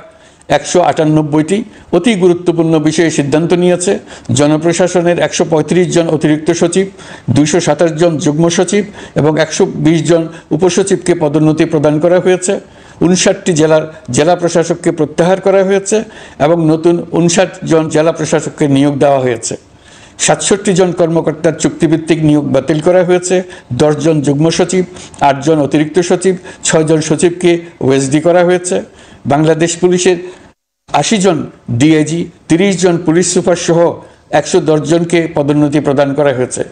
198টি অতি গুরুত্বপূর্ণ বিষয়ে সিদ্ধান্ত নিয়েছে। জনপ্রশাসনের 135 জন অতিরিক্ত সচিব, 227 জন যুগ্ম সচিব এবং 120 জন উপসচিবকে পদোন্নতি প্রদান করা হয়েছে। 59টি জেলার জেলা প্রশাসককে প্রত্যাহার করা হয়েছে এবং নতুন 59 জন জেলা প্রশাসককে নিয়োগ দেওয়া হয়েছে। 67 জন কর্মকর্তার চুক্তিভিত্তিক নিয়োগ বাতিল করা হয়েছে। 10 জন যুগ্ম সচিব, 8 জন অতিরিক্ত সচিব, 6 জন সচিবকে ওএসডি করা হয়েছে। বাংলাদেশ পুলিশের 80 জন ডিআইজি, 30 জন পুলিশ সুপার সহ 110 জনকে পদোন্নতি প্রদান করা হয়েছে।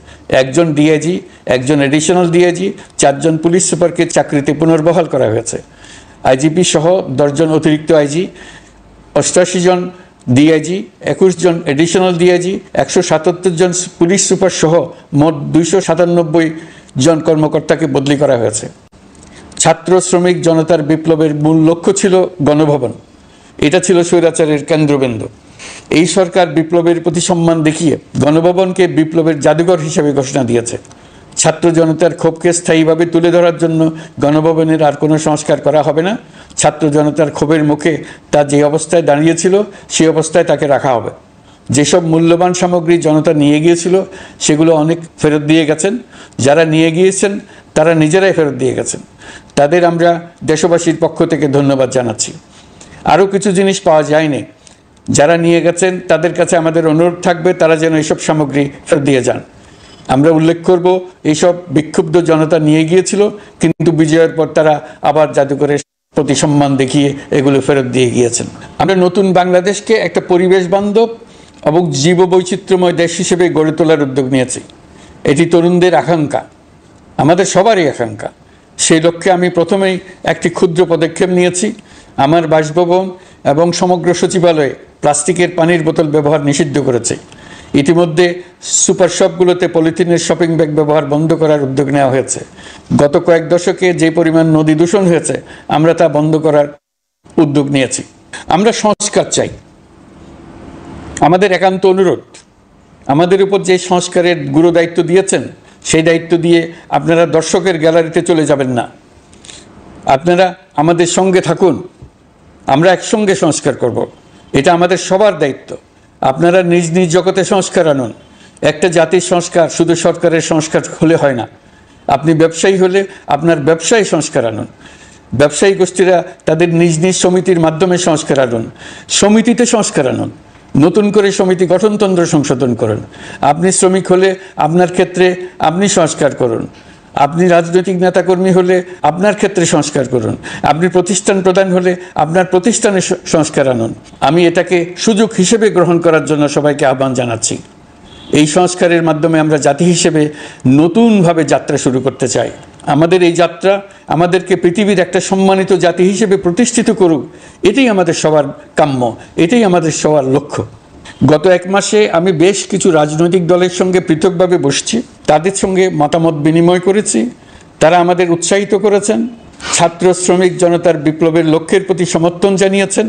1 জন ডিআইজি, 1 জন এডিশনাল ডিআইজি, 4 জন পুলিশ সুপারকে চাকরিতে পুনর্বহাল করা হয়েছে। আইজিপি সহ 10 জন অতিরিক্ত আইজি, 88 জন ডিআইজি, 21 জন এডিশনাল ডিআইজি, 177 জন পুলিশ সুপার সহ মোট 297 জন কর্মকর্তাকে বদলি করা হয়েছে। ছাত্র শ্রমিক জনতার বিপ্লবের মূল লক্ষ্য ছিল গণভবন। এটা ছিল স্বৈরাচারের কেন্দ্রবিন্দু। এই সরকার বিপ্লবের প্রতি সম্মান দেখিয়ে গণভবনকে বিপ্লবের জাদুঘর হিসেবে ঘোষণা দিয়েছে। ছাত্র জনতার ক্ষোভকে স্থায়ীভাবে তুলে ধরার জন্য গণভবনের আর কোনো সংস্কার করা হবে না। ছাত্র জনতার ক্ষোভের মুখে তা যে অবস্থায় দাঁড়িয়েছিল সেই অবস্থায় তাকে রাখা হবে। যেসব মূল্যবান সামগ্রী জনতা নিয়ে গিয়েছিল সেগুলো অনেক ফেরত দিয়ে গেছেন। যারা নিয়ে গিয়েছেন তারা নিজেরাই ফেরত দিয়ে গেছেন। তাদের আমরা দেশবাসীর পক্ষ থেকে ধন্যবাদ জানাচ্ছি। আরও কিছু জিনিস পাওয়া যায়নি, যারা নিয়ে গেছেন তাদের কাছে আমাদের অনুরোধ থাকবে তারা যেন এইসব সামগ্রী ফেরত দিয়ে যান। আমরা উল্লেখ করব, এইসব বিক্ষুব্ধ জনতা নিয়ে গিয়েছিল, কিন্তু বিজয়ের পর তারা আবার জাদুঘরের প্রতি সম্মান দেখিয়ে এগুলো ফেরত দিয়ে গিয়েছেন। আমরা নতুন বাংলাদেশকে একটা পরিবেশ বান্ধব এবং জীববৈচিত্র্যময় দেশ হিসেবে গড়ে তোলার উদ্যোগ নিয়েছি। এটি তরুণদের আকাঙ্ক্ষা, আমাদের সবারই আকাঙ্ক্ষা। সেই লক্ষ্যে আমি প্রথমেই একটি ক্ষুদ্র পদক্ষেপ নিয়েছি। আমার বাসভবন এবং সমগ্র সচিবালয়ে প্লাস্টিকের পানির বোতল ব্যবহার নিষিদ্ধ করেছে। ইতিমধ্যে সুপার শপগুলোতে পলিথিনের শপিং ব্যাগ ব্যবহার বন্ধ করার উদ্যোগ নেওয়া হয়েছে। গত কয়েক দশকে যে পরিমাণ নদী দূষণ হয়েছে আমরা তা বন্ধ করার উদ্যোগ নিয়েছি। আমরা সংস্কার চাই, আমাদের একান্ত অনুরোধ। আমাদের উপর যে সংস্কারের গুরু দায়িত্ব দিয়েছেন সেই দায়িত্ব দিয়ে আপনারা দর্শকের গ্যালারিতে চলে যাবেন না, আপনারা আমাদের সঙ্গে থাকুন। আমরা একসঙ্গে সংস্কার করব, এটা আমাদের সবার দায়িত্ব। আপনারা নিজ নিজ জগতে সংস্কার আনুন। একটা জাতির সংস্কার শুধু সরকারের সংস্কার হলে হয় না। আপনি ব্যবসায়ী হলে আপনার ব্যবসায়ী সংস্কার আনুন। ব্যবসায়ী গোষ্ঠীরা তাদের নিজ নিজ সমিতির মাধ্যমে সংস্কার আনুন। সমিতিতে সংস্কার আনুন, নতুন করে সমিতি গঠনতন্ত্র সংশোধন করুন। আপনি শ্রমিক হলে আপনার ক্ষেত্রে আপনি সংস্কার করুন। আপনি রাজনৈতিক নেতাকর্মী হলে আপনার ক্ষেত্রে সংস্কার করুন। আপনি প্রতিষ্ঠান প্রধান হলে আপনার প্রতিষ্ঠানে সংস্কার আনুন। আমি এটাকে সুযোগ হিসেবে গ্রহণ করার জন্য সবাইকে আহ্বান জানাচ্ছি। এই সংস্কারের মাধ্যমে আমরা জাতি হিসেবে নতুনভাবে যাত্রা শুরু করতে চাই। আমাদের এই যাত্রা আমাদেরকে পৃথিবীর একটা সম্মানিত জাতি হিসেবে প্রতিষ্ঠিত করুক, এটাই আমাদের সবার কাম্য, এটাই আমাদের সবার লক্ষ্য। গত এক মাসে আমি বেশ কিছু রাজনৈতিক দলের সঙ্গে পৃথকভাবে বসছি, তাদের সঙ্গে মতামত বিনিময় করেছি। তারা আমাদের উৎসাহিত করেছেন, ছাত্র শ্রমিক জনতার বিপ্লবের লক্ষ্যের প্রতি সমর্থন জানিয়েছেন,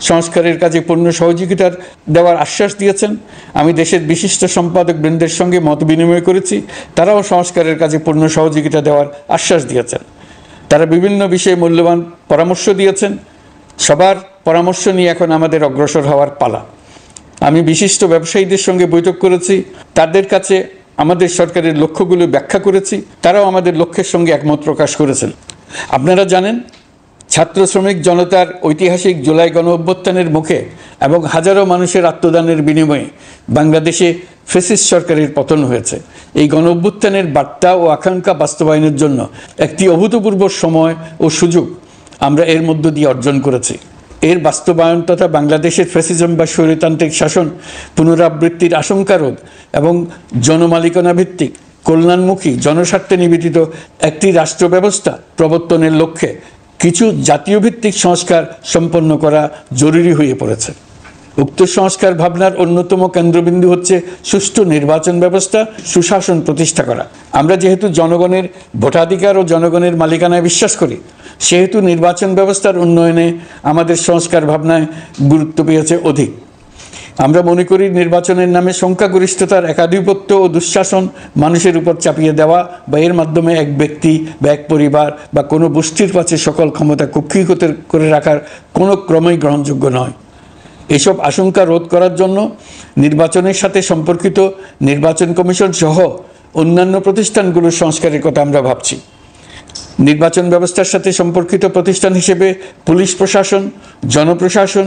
সংস্কারের কাজে পূর্ণ সহযোগিতার দেওয়ার আশ্বাস দিয়েছেন। আমি দেশের বিশিষ্ট সম্পাদক বৃন্দের সঙ্গে মত বিনিময় করেছি, তারাও সংস্কারের কাজে পূর্ণ সহযোগিতা দেওয়ার আশ্বাস দিয়েছেন। তারা বিভিন্ন বিষয়ে মূল্যবান পরামর্শ দিয়েছেন। সবার পরামর্শ নিয়ে এখন আমাদের অগ্রসর হওয়ার পালা। আমি বিশিষ্ট ব্যবসায়ীদের সঙ্গে বৈঠক করেছি, তাদের কাছে আমাদের সরকারের লক্ষ্যগুলো ব্যাখ্যা করেছি, তারাও আমাদের লক্ষ্যের সঙ্গে একমত প্রকাশ করেছেন। আপনারা জানেন, ছাত্র শ্রমিক জনতার ঐতিহাসিক জুলাই গণ অভ্যুত্থানের মুখে এবং হাজারো মানুষের আত্মদানের বিনিময়ে বাংলাদেশে ফ্যাসিস্ট সরকারের পতন হয়েছে। এই গণ অভ্যুত্থানের বার্তা ও আকাঙ্ক্ষা বাস্তবায়নের জন্য একটি অভূতপূর্ব সময় ও সুযোগ আমরা এর মধ্য দিয়ে অর্জন করেছি। এর বাস্তবায়ন তথা বাংলাদেশের ফ্যাসিজম বা স্বৈরতান্ত্রিক শাসন পুনরাবৃত্তির আশঙ্কা রোধ এবং জনমালিকানা ভিত্তিক কল্যাণমুখী জনস্বার্থে নিবেদিত একটি রাষ্ট্র ব্যবস্থা প্রবর্তনের লক্ষ্যে কিছু জাতীয় ভিত্তিক সংস্কার সম্পন্ন করা জরুরি হয়ে পড়েছে। উক্ত সংস্কার ভাবনার অন্যতম কেন্দ্রবিন্দু হচ্ছে সুষ্ঠু নির্বাচন ব্যবস্থা, সুশাসন প্রতিষ্ঠা করা। আমরা যেহেতু জনগণের ভোটাধিকার ও জনগণের মালিকানায় বিশ্বাস করি, সেহেতু নির্বাচন ব্যবস্থার উন্নয়নে আমাদের সংস্কার ভাবনায় গুরুত্ব পেয়েছে অধিক। আমরা মনে করি নির্বাচনের নামে সংখ্যাগরিষ্ঠতার একাধিপত্য ও দুঃশাসন মানুষের উপর চাপিয়ে দেওয়া বা এর মাধ্যমে এক ব্যক্তি বা এক পরিবার বা কোনো গোষ্ঠীর কাছে সকল ক্ষমতা কুক্ষিগত করে রাখার কোনো ক্রমেই গ্রহণযোগ্য নয়। এসব আশঙ্কা রোধ করার জন্য নির্বাচনের সাথে সম্পর্কিত নির্বাচন কমিশন সহ অন্যান্য প্রতিষ্ঠানগুলোর সংস্কারের কথা আমরা ভাবছি। নির্বাচন ব্যবস্থার সাথে সম্পর্কিত প্রতিষ্ঠান হিসেবে পুলিশ প্রশাসন, জনপ্রশাসন,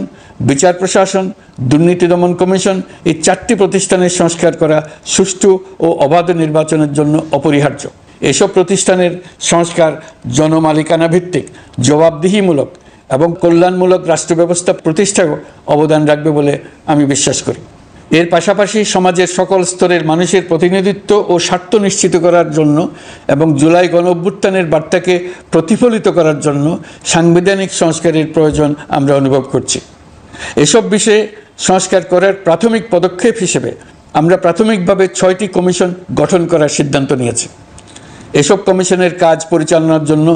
বিচার প্রশাসন, দুর্নীতি দমন কমিশন এই 4টি প্রতিষ্ঠানের সংস্কার করা সুষ্ঠু ও অবাধ নির্বাচনের জন্য অপরিহার্য। এসব প্রতিষ্ঠানের সংস্কার জনমালিকানা ভিত্তিক, জবাবদিহিমূলক এবং কল্যাণমূলক রাষ্ট্র ব্যবস্থা প্রতিষ্ঠায় অবদান রাখবে বলে আমি বিশ্বাস করি। এর পাশাপাশি সমাজের সকল স্তরের মানুষের প্রতিনিধিত্ব ও স্বার্থ নিশ্চিত করার জন্য এবং জুলাই গণ অভ্যুত্থানের বার্তাকে প্রতিফলিত করার জন্য সাংবিধানিক সংস্কারের প্রয়োজন আমরা অনুভব করছি। এসব বিষয়ে সংস্কার করার প্রাথমিক পদক্ষেপ হিসেবে আমরা প্রাথমিকভাবে 6টি কমিশন গঠন করার সিদ্ধান্ত নিয়েছি। এসব কমিশনের কাজ পরিচালনার জন্য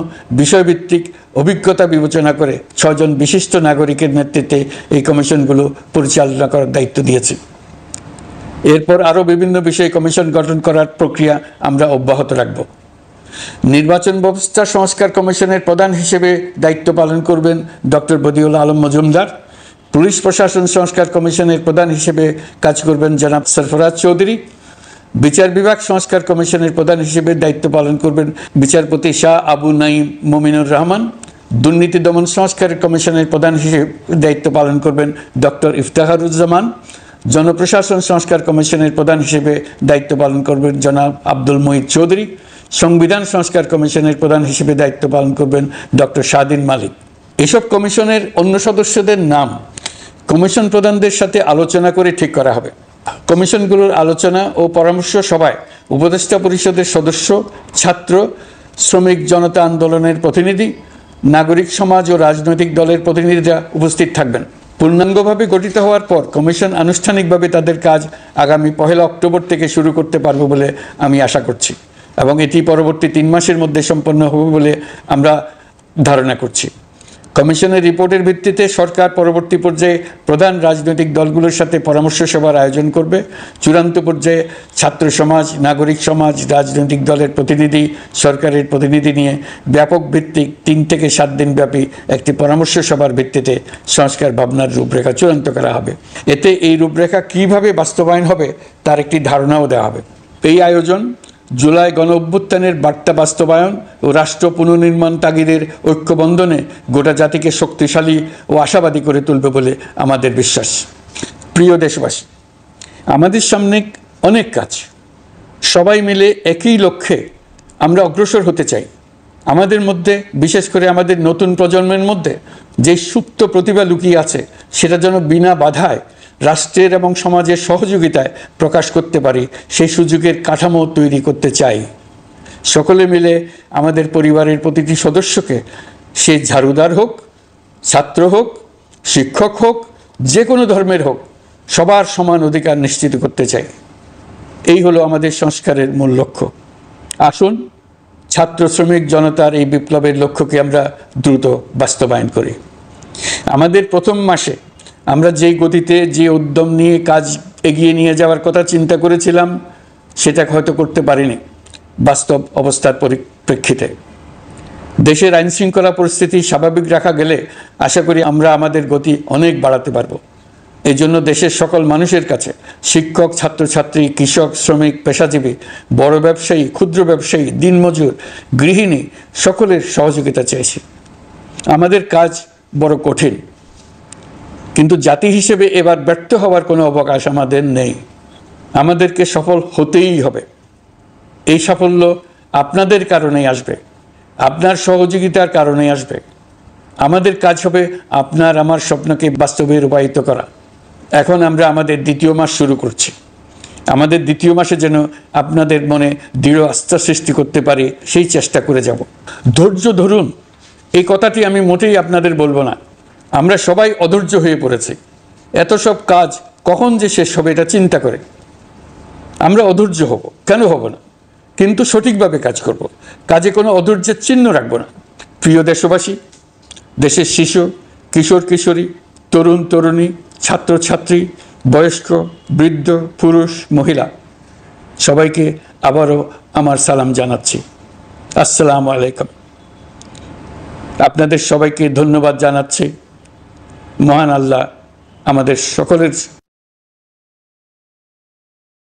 বিষয়ভিত্তিক অভিজ্ঞতা বিবেচনা করে 6 জন বিশিষ্ট নাগরিকের নেতৃত্বে এই কমিশনগুলো পরিচালনা করার দায়িত্ব দিয়েছি। এরপর আরও বিভিন্ন বিষয়ে কমিশন গঠন করার প্রক্রিয়া আমরা অব্যাহত রাখব। নির্বাচন ব্যবস্থা সংস্কার কমিশনের প্রধান হিসেবে দায়িত্ব পালন করবেন ডক্টর বদিউল আলম মজুমদার। পুলিশ প্রশাসন সংস্কার কমিশনের প্রধান হিসেবে কাজ করবেন জনাব সরফরাজ চৌধুরী। বিচার বিভাগ সংস্কার কমিশনের প্রধান হিসেবে দায়িত্ব পালন করবেন বিচারপতি শাহ আবু নাঈম মুমিনুর রহমান। দুর্নীতি দমন সংস্কার কমিশনের প্রধান হিসেবে দায়িত্ব পালন করবেন ডক্টর ইফতেখারুজ্জামান। জনপ্রশাসন সংস্কার কমিশনের প্রধান হিসেবে দায়িত্ব পালন করবেন জনাব আব্দুল মুহিত চৌধুরী। সংবিধান সংস্কার কমিশনের প্রধান হিসেবে দায়িত্ব পালন করবেন ডক্টর শাহদিন মালিক। এসব কমিশনের অন্য সদস্যদের নাম কমিশন প্রধানদের সাথে আলোচনা করে ঠিক করা হবে। কমিশনগুলোর আলোচনা ও পরামর্শ সভায় উপদেষ্টা পরিষদের সদস্য, ছাত্র, শ্রমিক জনতা আন্দোলনের প্রতিনিধি, নাগরিক সমাজ ও রাজনৈতিক দলের প্রতিনিধিরা উপস্থিত থাকবেন। পূর্ণাঙ্গভাবে গঠিত হওয়ার পর কমিশন আনুষ্ঠানিকভাবে তাদের কাজ আগামী 1 অক্টোবর থেকে শুরু করতে পারবে বলে আমি আশা করছি এবং এটি পরবর্তী 3 মাসের মধ্যে সম্পন্ন হবে বলে আমরা ধারণা করছি। কমিশনের রিপোর্টের ভিত্তিতে সরকার পরবর্তী পর্যায়ে প্রধান রাজনৈতিক দলগুলোর সাথে পরামর্শ সভার আয়োজন করবে। চূড়ান্ত পর্যায়ে ছাত্র সমাজ, নাগরিক সমাজ, রাজনৈতিক দলের প্রতিনিধি, সরকারের প্রতিনিধি নিয়ে ব্যাপক ভিত্তিক 3 থেকে 7 দিন ব্যাপী একটি পরামর্শ সভার ভিত্তিতে সংস্কার ভাবনার রূপরেখা চূড়ান্ত করা হবে। এতে এই রূপরেখা কীভাবে বাস্তবায়ন হবে তার একটি ধারণাও দেওয়া হবে। এই আয়োজন জুলাই গণ অভ্যুত্থানের বার্তা বাস্তবায়ন ও রাষ্ট্র পুনর্নির্মাণ তাগিদের ঐক্যবন্ধনে গোটা জাতিকে শক্তিশালী ও আশাবাদী করে তুলবে বলে আমাদের বিশ্বাস। প্রিয় দেশবাসী, আমাদের সামনে অনেক কাজ, সবাই মিলে একই লক্ষ্যে আমরা অগ্রসর হতে চাই। আমাদের মধ্যে, বিশেষ করে আমাদের নতুন প্রজন্মের মধ্যে যে সুপ্ত প্রতিভা লুকিয়ে আছে সেটা যেন বিনা বাধায় রাষ্ট্রের এবং সমাজের সহযোগিতায় প্রকাশ করতে পারি, সেই সুযোগের কাঠামো তৈরি করতে চাই। সকলে মিলে আমাদের পরিবারের প্রতিটি সদস্যকে, সে ঝাড়ুদার হোক, ছাত্র হোক, শিক্ষক হোক, যে কোনো ধর্মের হোক, সবার সমান অধিকার নিশ্চিত করতে চাই। এই হলো আমাদের সংস্কারের মূল লক্ষ্য। আসুন ছাত্র শ্রমিক জনতার এই বিপ্লবের লক্ষ্যকে আমরা দ্রুত বাস্তবায়ন করি। আমাদের প্রথম মাসে আমরা যেই গতিতে, যে উদ্যম নিয়ে কাজ এগিয়ে নিয়ে যাওয়ার কথা চিন্তা করেছিলাম সেটা হয়তো করতে পারিনি বাস্তব অবস্থার পরিপ্রেক্ষিতে। দেশের আইনশৃঙ্খলা পরিস্থিতি স্বাভাবিক রাখা গেলে আশা করি আমরা আমাদের গতি অনেক বাড়াতে পারবো। এই জন্য দেশের সকল মানুষের কাছে, শিক্ষক, ছাত্রছাত্রী, কৃষক, শ্রমিক, পেশাজীবী, বড় ব্যবসায়ী, ক্ষুদ্র ব্যবসায়ী, দিনমজুর, গৃহিণী, সকলের সহযোগিতা চাইছি। আমাদের কাজ বড় কঠিন, কিন্তু জাতি হিসেবে এবার ব্যর্থ হওয়ার কোনো অবকাশ আমাদের নেই। আমাদেরকে সফল হতেই হবে। এই সাফল্য আপনাদের কারণেই আসবে, আপনার সহযোগিতার কারণেই আসবে। আমাদের কাজ হবে আপনার আমার স্বপ্নকে বাস্তবে রূপায়িত করা। এখন আমরা আমাদের 2য় মাস শুরু করছি। আমাদের 2য় মাসে যেন আপনাদের মনে দৃঢ় আস্থা সৃষ্টি করতে পারি, সেই চেষ্টা করে যাব। ধৈর্য ধরুন, এই কথাটি আমি মোটেই আপনাদের বলবো না। আমরা সবাই অধৈর্য হয়ে পড়েছি। এত সব কাজ কখন যে শেষ হবে এটা চিন্তা করে আমরা অধৈর্য হব, কেন হব না? কিন্তু সঠিকভাবে কাজ করব, কাজে কোনো অধৈর্যের চিহ্ন রাখব না। প্রিয় দেশবাসী, দেশের শিশু, কিশোর কিশোরী, তরুণ তরুণী, ছাত্রছাত্রী, বয়স্ক, বৃদ্ধ, পুরুষ, মহিলা, সবাইকে আবারও আমার সালাম জানাচ্ছি। আসসালামু আলাইকুম। আপনাদের সবাইকে ধন্যবাদ জানাচ্ছি। মহান আল্লাহ আমাদের সকলের